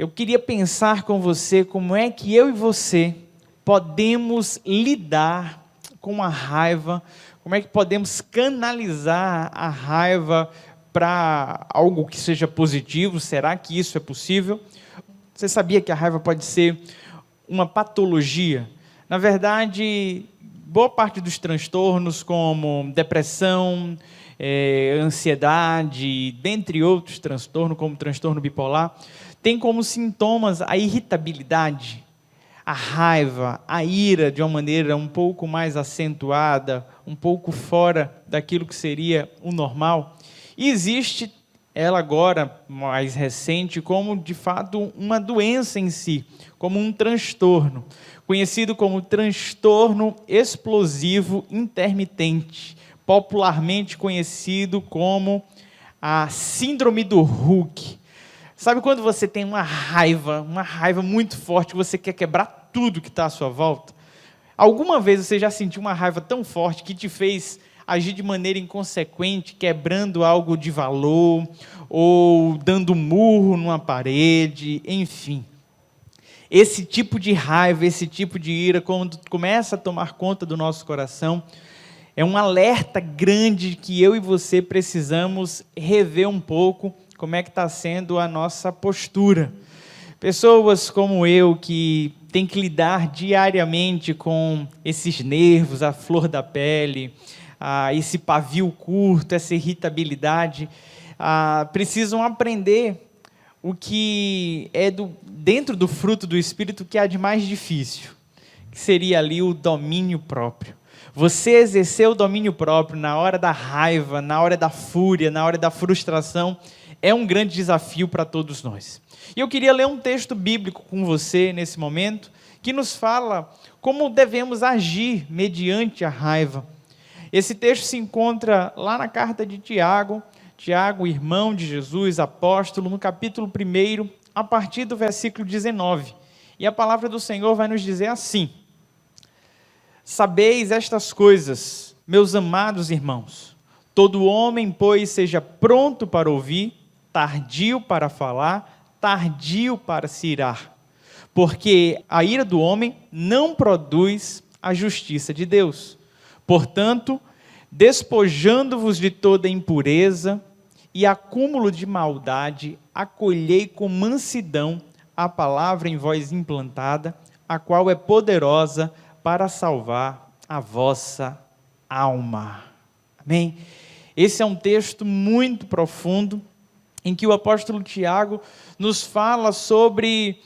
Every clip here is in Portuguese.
eu queria pensar com você como é que eu e você podemos lidar com a raiva, como é que podemos canalizar a raiva para algo que seja positivo. Será que isso é possível? Você sabia que a raiva pode ser uma patologia? Na verdade, boa parte dos transtornos, como depressão, ansiedade, dentre outros transtornos, como transtorno bipolar, tem como sintomas a irritabilidade, a raiva, a ira de uma maneira um pouco mais acentuada, um pouco fora daquilo que seria o normal. E existe ela agora, mais recente, como de fato uma doença em si, como um transtorno, conhecido como transtorno explosivo intermitente, popularmente conhecido como a síndrome do Hulk. Sabe quando você tem uma raiva muito forte, você quer quebrar tudo que está à sua volta? Alguma vez você já sentiu uma raiva tão forte que te fez agir de maneira inconsequente, quebrando algo de valor, ou dando murro numa parede, enfim. Esse tipo de raiva, esse tipo de ira, quando começa a tomar conta do nosso coração, é um alerta grande que eu e você precisamos rever um pouco como é que está sendo a nossa postura. Pessoas como eu, que têm que lidar diariamente com esses nervos, a flor da pele, esse pavio curto, essa irritabilidade, precisam aprender o que é dentro do fruto do Espírito que há de mais difícil, que seria ali o domínio próprio. Você exercer o domínio próprio na hora da raiva, na hora da fúria, na hora da frustração, é um grande desafio para todos nós. E eu queria ler um texto bíblico com você nesse momento, que nos fala como devemos agir mediante a raiva. Esse texto se encontra lá na carta de Tiago, irmão de Jesus, apóstolo, no capítulo 1, a partir do versículo 19. E a palavra do Senhor vai nos dizer assim: sabeis estas coisas, meus amados irmãos, todo homem, pois, seja pronto para ouvir, tardio para falar, tardio para se irar, porque a ira do homem não produz a justiça de Deus. Portanto, despojando-vos de toda impureza e acúmulo de maldade, acolhei com mansidão a palavra em vós implantada, a qual é poderosa para salvar a vossa alma. Amém? Esse é um texto muito profundo, em que o apóstolo Tiago nos fala sobre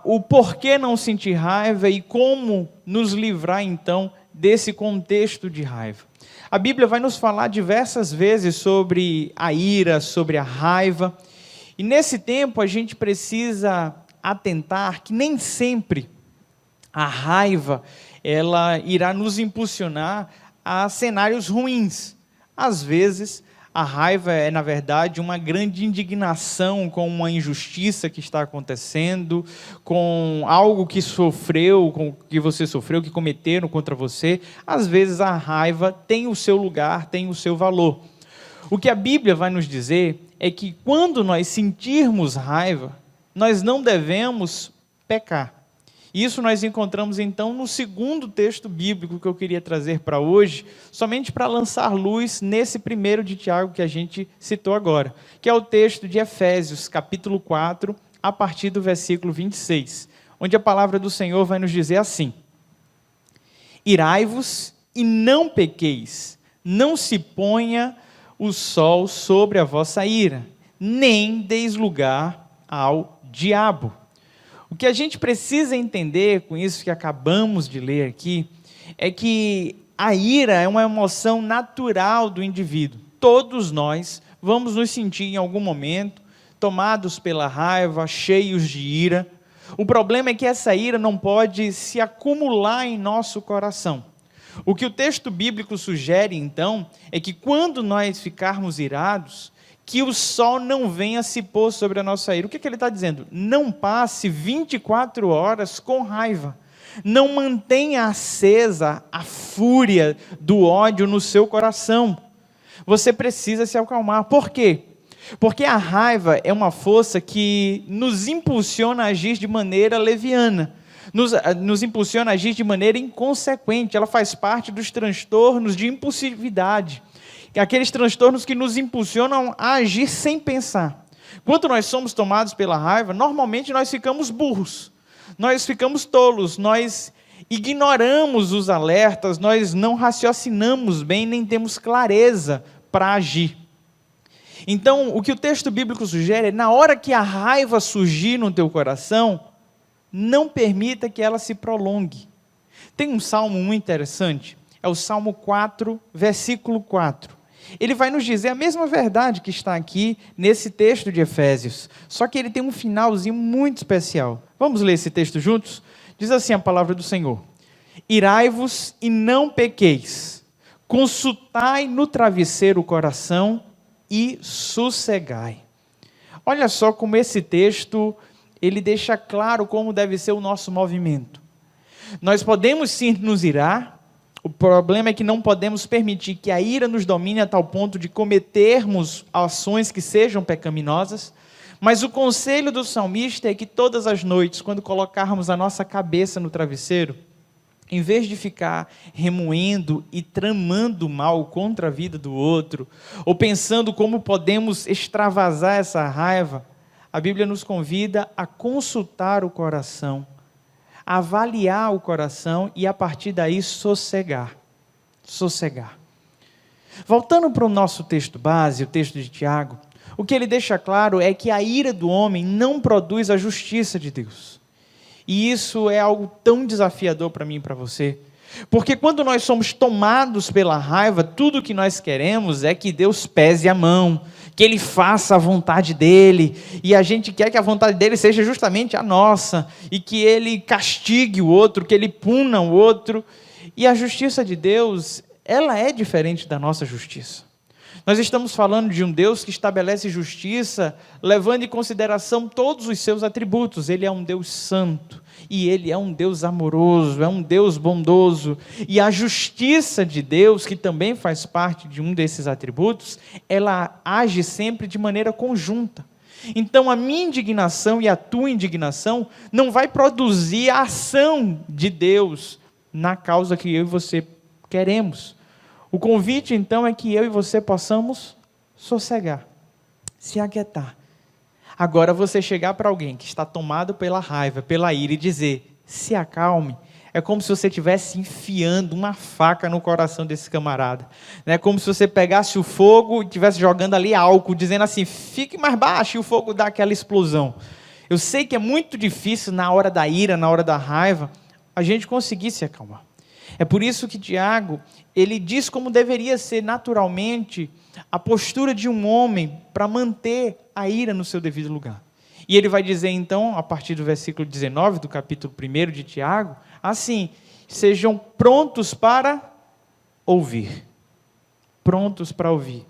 o porquê não sentir raiva e como nos livrar, então, desse contexto de raiva. A Bíblia vai nos falar diversas vezes sobre a ira, sobre a raiva, e nesse tempo a gente precisa atentar que nem sempre a raiva ela irá nos impulsionar a cenários ruins. Às vezes, a raiva é, na verdade, uma grande indignação com uma injustiça que está acontecendo, com algo que sofreu, com que você sofreu, que cometeram contra você. Às vezes, a raiva tem o seu lugar, tem o seu valor. O que a Bíblia vai nos dizer é que quando nós sentirmos raiva, nós não devemos pecar. Isso nós encontramos, então, no segundo texto bíblico que eu queria trazer para hoje, somente para lançar luz nesse primeiro de Tiago que a gente citou agora, que é o texto de Efésios, capítulo 4, a partir do versículo 26, onde a palavra do Senhor vai nos dizer assim: irai-vos e não pequeis, não se ponha o sol sobre a vossa ira, nem deis lugar ao diabo. O que a gente precisa entender com isso que acabamos de ler aqui, é que a ira é uma emoção natural do indivíduo. Todos nós vamos nos sentir em algum momento tomados pela raiva, cheios de ira. O problema é que essa ira não pode se acumular em nosso coração. O que o texto bíblico sugere, então, é que quando nós ficarmos irados, que o sol não venha se pôr sobre a nossa ira. O que ele está dizendo? Não passe 24 horas com raiva. Não mantenha acesa a fúria do ódio no seu coração. Você precisa se acalmar. Por quê? Porque a raiva é uma força que nos impulsiona a agir de maneira leviana, nos impulsiona a agir de maneira inconsequente. Ela faz parte dos transtornos de impulsividade, aqueles transtornos que nos impulsionam a agir sem pensar. Quando nós somos tomados pela raiva, normalmente nós ficamos burros, nós ficamos tolos, nós ignoramos os alertas, nós não raciocinamos bem, nem temos clareza para agir. Então, o que o texto bíblico sugere é, na hora que a raiva surgir no teu coração, não permita que ela se prolongue. Tem um salmo muito interessante, é o Salmo 4, versículo 4. Ele vai nos dizer a mesma verdade que está aqui nesse texto de Efésios, só que ele tem um finalzinho muito especial. Vamos ler esse texto juntos? Diz assim a palavra do Senhor: irai-vos e não pequeis, consultai no travesseiro o coração e sossegai. Olha só como esse texto, ele deixa claro como deve ser o nosso movimento. Nós podemos sim nos irar, o problema é que não podemos permitir que a ira nos domine a tal ponto de cometermos ações que sejam pecaminosas, mas o conselho do salmista é que todas as noites, quando colocarmos a nossa cabeça no travesseiro, em vez de ficar remoendo e tramando mal contra a vida do outro, ou pensando como podemos extravasar essa raiva, a Bíblia nos convida a consultar o coração, a avaliar o coração e a partir daí sossegar. Sossegar. Voltando para o nosso texto base, o texto de Tiago, o que ele deixa claro é que a ira do homem não produz a justiça de Deus. E isso é algo tão desafiador para mim e para você. Porque quando nós somos tomados pela raiva, tudo o que nós queremos é que Deus pese a mão, que Ele faça a vontade dEle, e a gente quer que a vontade dEle seja justamente a nossa, e que Ele castigue o outro, que Ele puna o outro. E a justiça de Deus, ela é diferente da nossa justiça. Nós estamos falando de um Deus que estabelece justiça, levando em consideração todos os seus atributos. Ele é um Deus santo, e Ele é um Deus amoroso, é um Deus bondoso. E a justiça de Deus, que também faz parte de um desses atributos, ela age sempre de maneira conjunta. Então a minha indignação e a tua indignação não vai produzir a ação de Deus na causa que eu e você queremos. O convite, então, é que eu e você possamos sossegar, se aquietar. Agora, você chegar para alguém que está tomado pela raiva, pela ira, e dizer, se acalme, é como se você estivesse enfiando uma faca no coração desse camarada. É como se você pegasse o fogo e estivesse jogando ali álcool, dizendo assim, fique mais baixo, e o fogo dá aquela explosão. Eu sei que é muito difícil, na hora da ira, na hora da raiva, a gente conseguir se acalmar. É por isso que Tiago, ele diz como deveria ser naturalmente a postura de um homem para manter a ira no seu devido lugar. E ele vai dizer então, a partir do versículo 19 do capítulo 1 de Tiago, assim, sejam prontos para ouvir. Prontos para ouvir.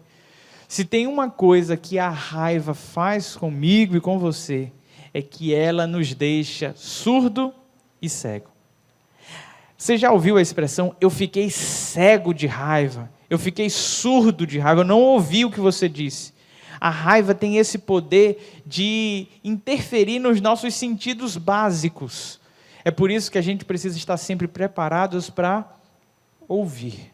Se tem uma coisa que a raiva faz comigo e com você, é que ela nos deixa surdo e cego. Você já ouviu a expressão, eu fiquei cego de raiva, eu fiquei surdo de raiva, eu não ouvi o que você disse. A raiva tem esse poder de interferir nos nossos sentidos básicos. É por isso que a gente precisa estar sempre preparados para ouvir.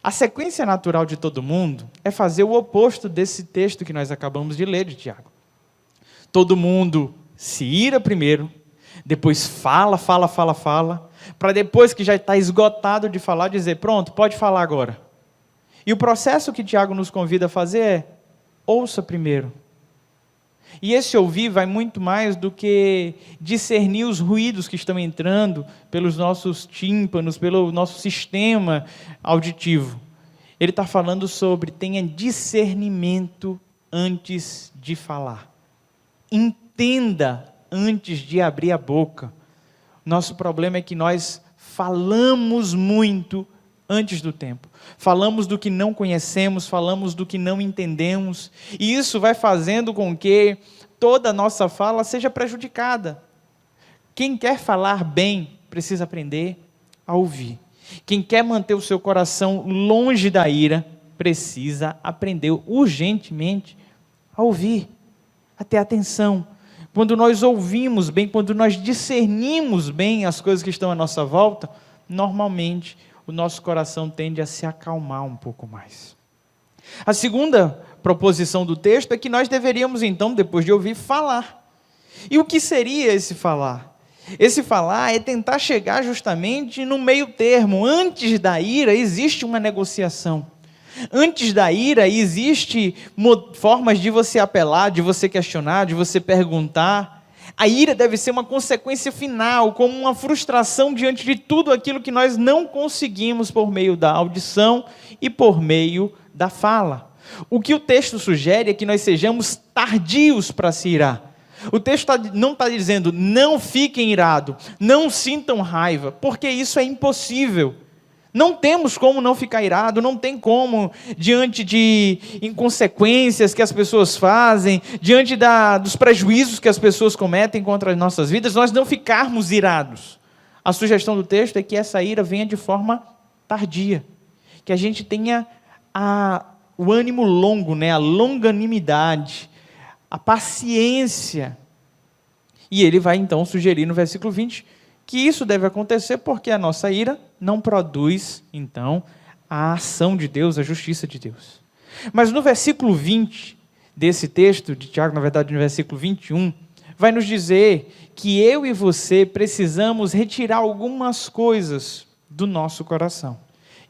A sequência natural de todo mundo é fazer o oposto desse texto que nós acabamos de ler de Tiago. Todo mundo se ira primeiro, depois fala, para depois que já está esgotado de falar, dizer, pronto, pode falar agora. E o processo que Tiago nos convida a fazer é, ouça primeiro. E esse ouvir vai muito mais do que discernir os ruídos que estão entrando pelos nossos tímpanos, pelo nosso sistema auditivo. Ele está falando sobre, tenha discernimento antes de falar. Entenda antes de abrir a boca. Nosso problema é que nós falamos muito antes do tempo. Falamos do que não conhecemos, falamos do que não entendemos, e isso vai fazendo com que toda a nossa fala seja prejudicada. Quem quer falar bem, precisa aprender a ouvir. Quem quer manter o seu coração longe da ira, precisa aprender urgentemente a ouvir, a ter atenção. Quando nós ouvimos bem, quando nós discernimos bem as coisas que estão à nossa volta, normalmente o nosso coração tende a se acalmar um pouco mais. A segunda proposição do texto é que nós deveríamos então, depois de ouvir, falar. E o que seria esse falar? Esse falar é tentar chegar justamente no meio termo. Antes da ira existe uma negociação. Antes da ira existe formas de você apelar, de você questionar, de você perguntar. A ira deve ser uma consequência final, como uma frustração diante de tudo aquilo que nós não conseguimos por meio da audição e por meio da fala. O que o texto sugere é que nós sejamos tardios para se irar. O texto não está dizendo, não fiquem irados, não sintam raiva, porque isso é impossível. Não temos como não ficar irado, não tem como, diante de inconsequências que as pessoas fazem, diante dos prejuízos que as pessoas cometem contra as nossas vidas, nós não ficarmos irados. A sugestão do texto é que essa ira venha de forma tardia, que a gente tenha o ânimo longo, a longanimidade, a paciência. E ele vai então sugerir no versículo 20 que isso deve acontecer porque a nossa ira não produz, então, a ação de Deus, a justiça de Deus. Mas no versículo 20 desse texto de Tiago, na verdade no versículo 21, vai nos dizer que eu e você precisamos retirar algumas coisas do nosso coração.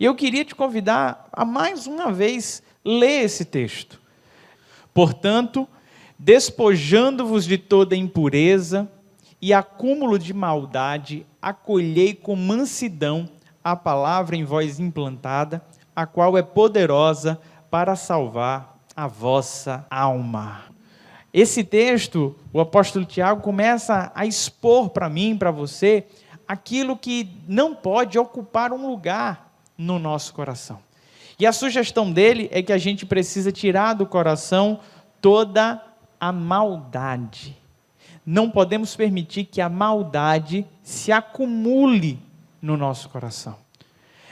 E eu queria te convidar a mais uma vez ler esse texto. Portanto, despojando-vos de toda impureza e acúmulo de maldade, acolhei com mansidão a palavra em vós implantada, a qual é poderosa para salvar a vossa alma. Esse texto, o apóstolo Tiago começa a expor para mim, para você, aquilo que não pode ocupar um lugar no nosso coração. E a sugestão dele é que a gente precisa tirar do coração toda a maldade. Não podemos permitir que a maldade se acumule no nosso coração.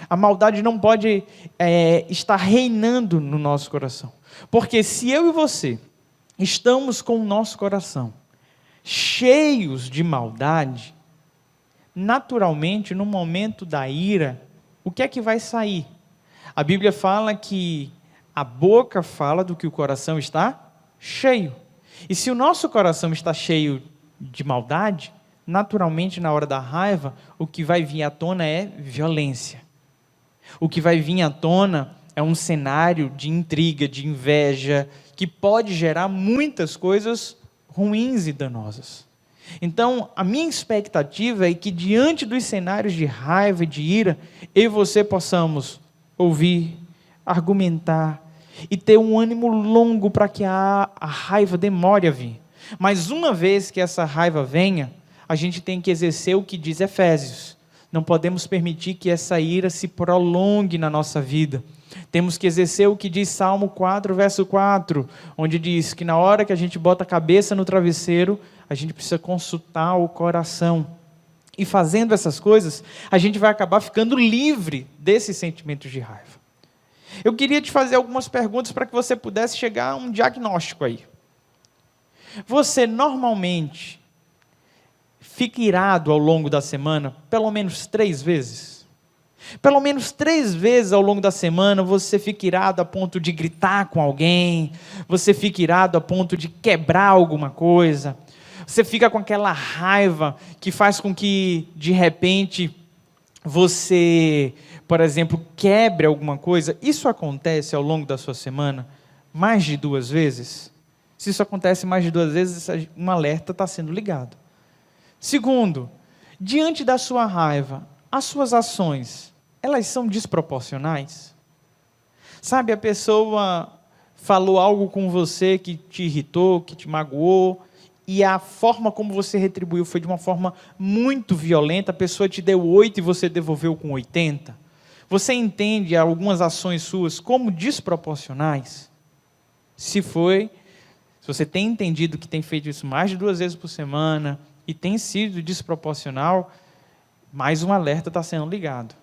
A maldade não pode estar reinando no nosso coração. Porque se eu e você estamos com o nosso coração cheios de maldade, naturalmente, no momento da ira, o que é que vai sair? A Bíblia fala que a boca fala do que o coração está cheio. E se o nosso coração está cheio de maldade, naturalmente, na hora da raiva, o que vai vir à tona é violência. O que vai vir à tona é um cenário de intriga, de inveja, que pode gerar muitas coisas ruins e danosas. Então, a minha expectativa é que, diante dos cenários de raiva e de ira, eu e você possamos ouvir, argumentar e ter um ânimo longo para que a raiva demore a vir. Mas uma vez que essa raiva venha, a gente tem que exercer o que diz Efésios. Não podemos permitir que essa ira se prolongue na nossa vida. Temos que exercer o que diz Salmo 4, verso 4, onde diz que na hora que a gente bota a cabeça no travesseiro, a gente precisa consultar o coração. E fazendo essas coisas, a gente vai acabar ficando livre desses sentimentos de raiva. Eu queria te fazer algumas perguntas para que você pudesse chegar a um diagnóstico aí. Você normalmente fica irado ao longo da semana pelo menos 3 vezes? Pelo menos 3 vezes ao longo da semana você fica irado a ponto de gritar com alguém, você fica irado a ponto de quebrar alguma coisa, você fica com aquela raiva que faz com que, de repente, você, por exemplo, quebre alguma coisa. Isso acontece ao longo da sua semana mais de 2 vezes? Se isso acontece mais de 2 vezes, um alerta está sendo ligado. Segundo, diante da sua raiva, as suas ações, elas são desproporcionais? Sabe, a pessoa falou algo com você que te irritou, que te magoou, e a forma como você retribuiu foi de uma forma muito violenta, a pessoa te deu 8 e você devolveu com 80. Você entende algumas ações suas como desproporcionais? Se você tem entendido que tem feito isso mais de 2 vezes por semana e tem sido desproporcional, mais um alerta está sendo ligado.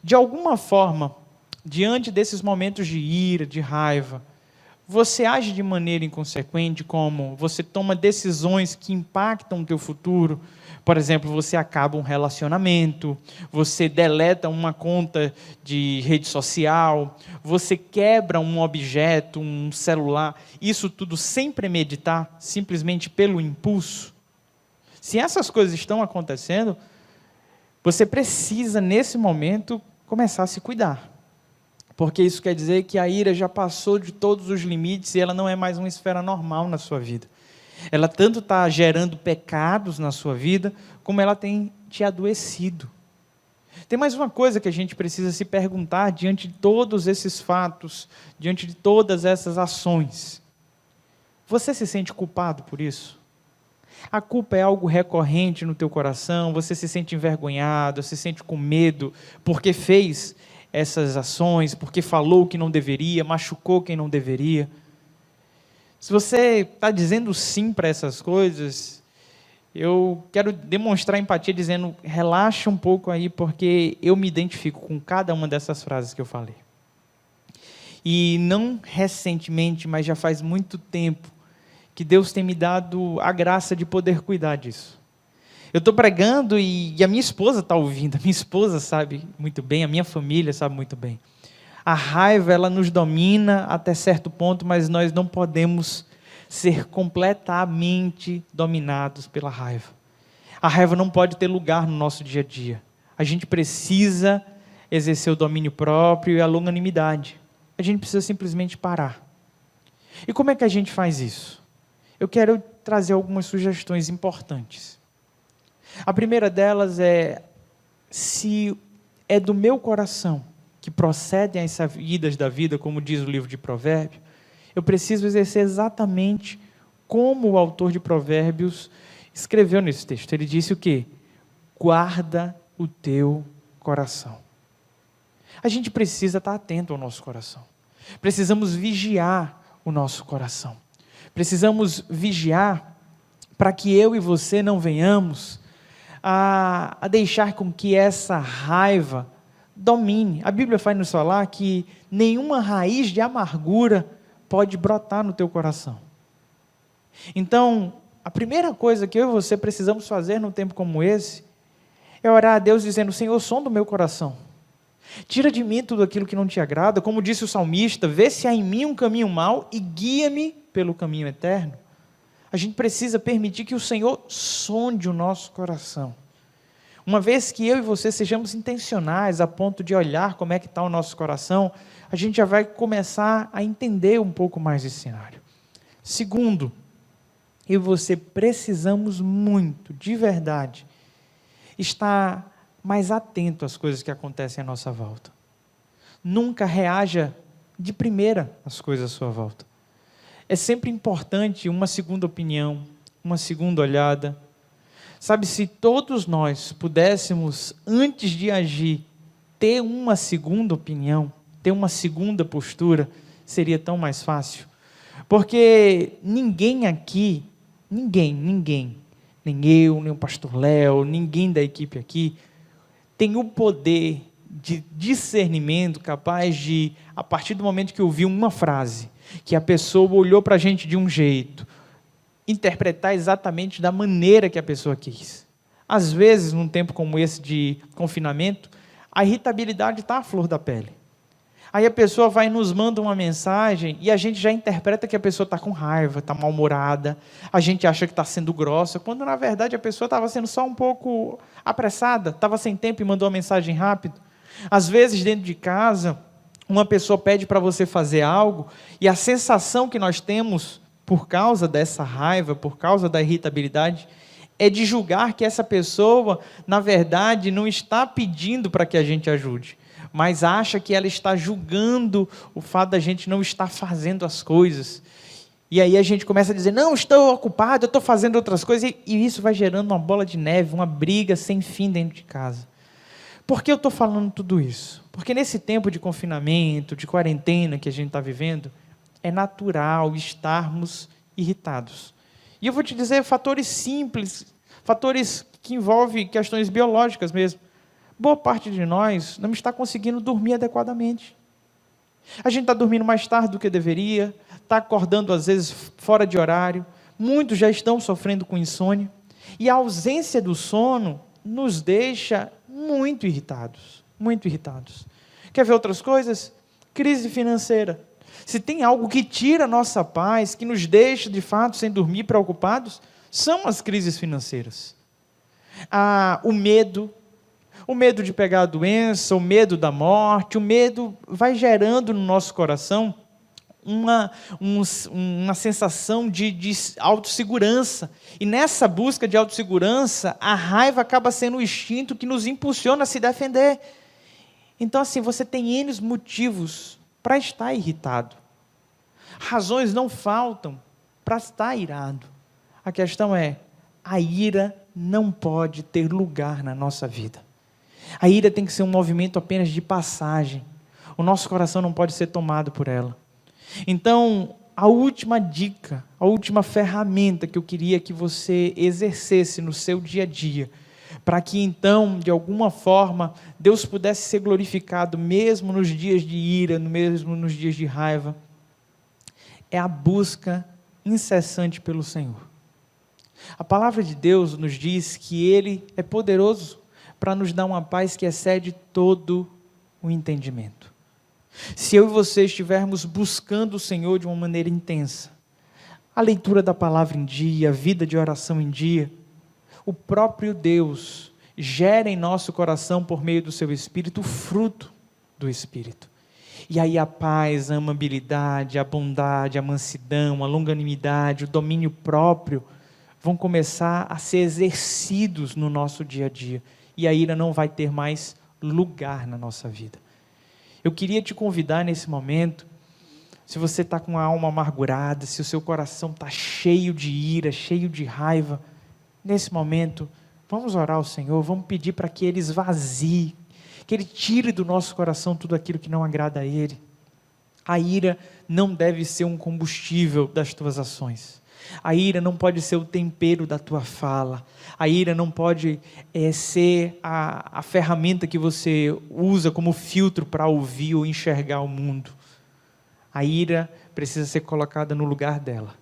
De alguma forma, diante desses momentos de ira, de raiva, você age de maneira inconsequente, como você toma decisões que impactam o teu futuro. Por exemplo, você acaba um relacionamento, você deleta uma conta de rede social, você quebra um objeto, um celular, isso tudo sem premeditar, simplesmente pelo impulso. Se essas coisas estão acontecendo, você precisa, nesse momento, começar a se cuidar. Porque isso quer dizer que a ira já passou de todos os limites e ela não é mais uma esfera normal na sua vida. Ela tanto está gerando pecados na sua vida, como ela tem te adoecido. Tem mais uma coisa que a gente precisa se perguntar diante de todos esses fatos, diante de todas essas ações. Você se sente culpado por isso? A culpa é algo recorrente no teu coração, você se sente envergonhado, se sente com medo, porque fez essas ações, porque falou o que não deveria, machucou quem não deveria. Se você está dizendo sim para essas coisas, eu quero demonstrar empatia dizendo, relaxa um pouco aí, porque eu me identifico com cada uma dessas frases que eu falei. E não recentemente, mas já faz muito tempo, que Deus tem me dado a graça de poder cuidar disso. Eu estou pregando e a minha esposa está ouvindo, a minha esposa sabe muito bem, a minha família sabe muito bem. A raiva, ela nos domina até certo ponto, mas nós não podemos ser completamente dominados pela raiva. A raiva não pode ter lugar no nosso dia a dia. A gente precisa exercer o domínio próprio e a longanimidade. A gente precisa simplesmente parar. E como é que a gente faz isso? Eu quero trazer algumas sugestões importantes. A primeira delas é, se é do meu coração que procedem as saídas da vida, como diz o livro de Provérbios, eu preciso exercer exatamente como o autor de Provérbios escreveu nesse texto. Ele disse o quê? Guarda o teu coração. A gente precisa estar atento ao nosso coração. Precisamos vigiar o nosso coração. Precisamos vigiar para que eu e você não venhamos a deixar com que essa raiva domine. A Bíblia faz nos falar que nenhuma raiz de amargura pode brotar no teu coração. Então, a primeira coisa que eu e você precisamos fazer num tempo como esse é orar a Deus dizendo, Senhor, som do meu coração. Tira de mim tudo aquilo que não te agrada, como disse o salmista, vê se há em mim um caminho mau e guia-me pelo caminho eterno. A gente precisa permitir que o Senhor sonde o nosso coração. Uma vez que eu e você sejamos intencionais a ponto de olhar como é que está o nosso coração, a gente já vai começar a entender um pouco mais esse cenário. Segundo, eu e você precisamos muito, de verdade, estar mais atento às coisas que acontecem à nossa volta. Nunca reaja de primeira às coisas à sua volta. É sempre importante uma segunda opinião, uma segunda olhada. Sabe, se todos nós pudéssemos, antes de agir, ter uma segunda opinião, ter uma segunda postura, seria tão mais fácil. Porque ninguém aqui, ninguém, nem eu, nem o pastor Léo, ninguém da equipe aqui, tem o poder de discernimento capaz de, a partir do momento que ouviu uma frase, que a pessoa olhou para a gente de um jeito, interpretar exatamente da maneira que a pessoa quis. Às vezes, num tempo como esse de confinamento, a irritabilidade está à flor da pele. Aí a pessoa vai e nos manda uma mensagem e a gente já interpreta que a pessoa está com raiva, está mal-humorada, a gente acha que está sendo grossa, quando na verdade a pessoa estava sendo só um pouco apressada, estava sem tempo e mandou uma mensagem rápido. Às vezes, dentro de casa, uma pessoa pede para você fazer algo e a sensação que nós temos por causa dessa raiva, por causa da irritabilidade, é de julgar que essa pessoa, na verdade, não está pedindo para que a gente ajude, mas acha que ela está julgando o fato da gente não estar fazendo as coisas. E aí a gente começa a dizer, não, estou ocupado, eu estou fazendo outras coisas, e isso vai gerando uma bola de neve, uma briga sem fim dentro de casa. Por que eu estou falando tudo isso? Porque nesse tempo de confinamento, de quarentena que a gente está vivendo, é natural estarmos irritados. E eu vou te dizer fatores simples, fatores que envolvem questões biológicas mesmo. Boa parte de nós não está conseguindo dormir adequadamente. A gente está dormindo mais tarde do que deveria, está acordando às vezes fora de horário, muitos já estão sofrendo com insônia, e a ausência do sono nos deixa muito irritados, muito irritados. Quer ver outras coisas? Crise financeira. Se tem algo que tira a nossa paz, que nos deixa de fato sem dormir, preocupados, são as crises financeiras. O medo de pegar a doença, o medo da morte, o medo vai gerando no nosso coração uma sensação de autossegurança. E nessa busca de autossegurança, a raiva acaba sendo o instinto que nos impulsiona a se defender. Então, assim, você tem N motivos para estar irritado. Razões não faltam para estar irado. A questão é, a ira não pode ter lugar na nossa vida. A ira tem que ser um movimento apenas de passagem. O nosso coração não pode ser tomado por ela. Então, a última dica, a última ferramenta que eu queria que você exercesse no seu dia a dia, para que então, de alguma forma, Deus pudesse ser glorificado, mesmo nos dias de ira, mesmo nos dias de raiva, é a busca incessante pelo Senhor. A palavra de Deus nos diz que Ele é poderoso para nos dar uma paz que excede todo o entendimento. Se eu e você estivermos buscando o Senhor de uma maneira intensa, a leitura da palavra em dia, a vida de oração em dia, o próprio Deus gera em nosso coração, por meio do seu Espírito, o fruto do Espírito. E aí a paz, a amabilidade, a bondade, a mansidão, a longanimidade, o domínio próprio, vão começar a ser exercidos no nosso dia a dia. E a ira não vai ter mais lugar na nossa vida. Eu queria te convidar nesse momento, se você está com a alma amargurada, se o seu coração está cheio de ira, cheio de raiva, nesse momento, vamos orar ao Senhor, vamos pedir para que Ele esvazie, que Ele tire do nosso coração tudo aquilo que não agrada a Ele. A ira não deve ser um combustível das tuas ações. A ira não pode ser o tempero da tua fala. A ira não pode ser a ferramenta que você usa como filtro para ouvir ou enxergar o mundo. A ira precisa ser colocada no lugar dela.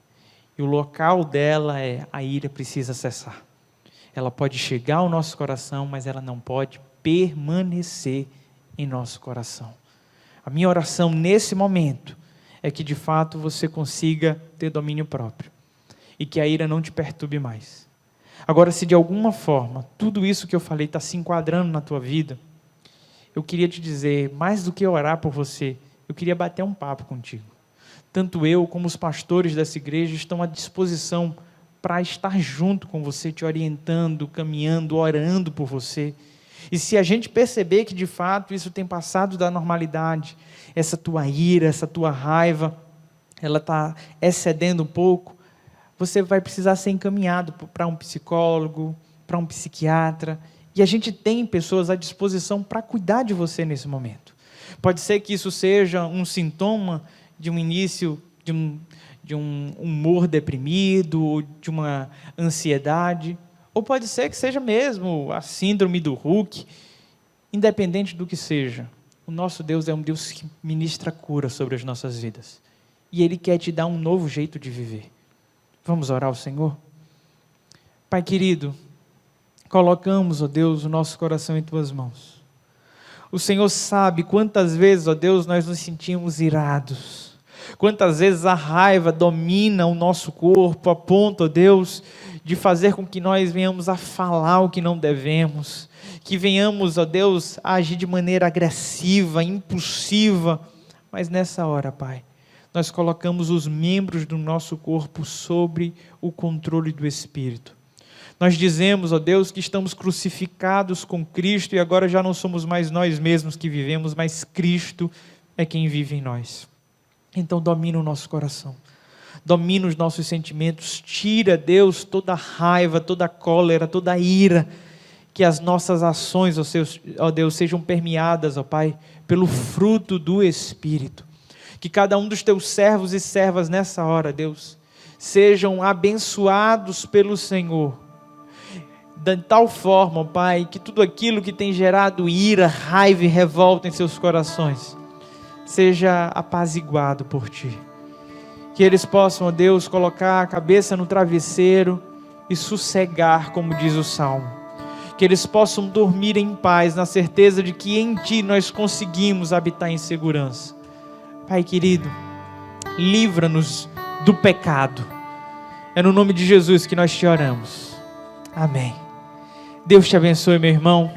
E o local dela a ira precisa cessar. Ela pode chegar ao nosso coração, mas ela não pode permanecer em nosso coração. A minha oração nesse momento é que de fato você consiga ter domínio próprio. E que a ira não te perturbe mais. Agora, se de alguma forma, tudo isso que eu falei está se enquadrando na tua vida, eu queria te dizer, mais do que orar por você, eu queria bater um papo contigo. Tanto eu como os pastores dessa igreja estão à disposição para estar junto com você, te orientando, caminhando, orando por você. E se a gente perceber que de fato isso tem passado da normalidade, essa tua ira, essa tua raiva, ela está excedendo um pouco, você vai precisar ser encaminhado para um psicólogo, para um psiquiatra, e a gente tem pessoas à disposição para cuidar de você nesse momento. Pode ser que isso seja um sintoma de um início de um humor deprimido, ou de uma ansiedade, ou pode ser que seja mesmo a síndrome do Hulk. Independente do que seja, o nosso Deus é um Deus que ministra cura sobre as nossas vidas, e Ele quer te dar um novo jeito de viver. Vamos orar ao Senhor? Pai querido, colocamos, ó Deus, o nosso coração em Tuas mãos. O Senhor sabe quantas vezes, ó Deus, nós nos sentimos irados. Quantas vezes a raiva domina o nosso corpo, a ponto, ó Deus, de fazer com que nós venhamos a falar o que não devemos. Que venhamos, ó Deus, a agir de maneira agressiva, impulsiva. Mas nessa hora, Pai, nós colocamos os membros do nosso corpo sobre o controle do Espírito. Nós dizemos, ó Deus, que estamos crucificados com Cristo e agora já não somos mais nós mesmos que vivemos, mas Cristo é quem vive em nós. Então domina o nosso coração, domina os nossos sentimentos, tira, Deus, toda a raiva, toda a cólera, toda a ira, que as nossas ações, ó Deus, sejam permeadas, ó Pai, pelo fruto do Espírito. Que cada um dos teus servos e servas nessa hora, Deus, sejam abençoados pelo Senhor, de tal forma, Pai, que tudo aquilo que tem gerado ira, raiva e revolta em seus corações, seja apaziguado por Ti. Que eles possam, ó Deus, colocar a cabeça no travesseiro e sossegar, como diz o Salmo. Que eles possam dormir em paz, na certeza de que em Ti nós conseguimos habitar em segurança. Pai querido, livra-nos do pecado. É no nome de Jesus que nós te oramos. Amém. Deus te abençoe, meu irmão.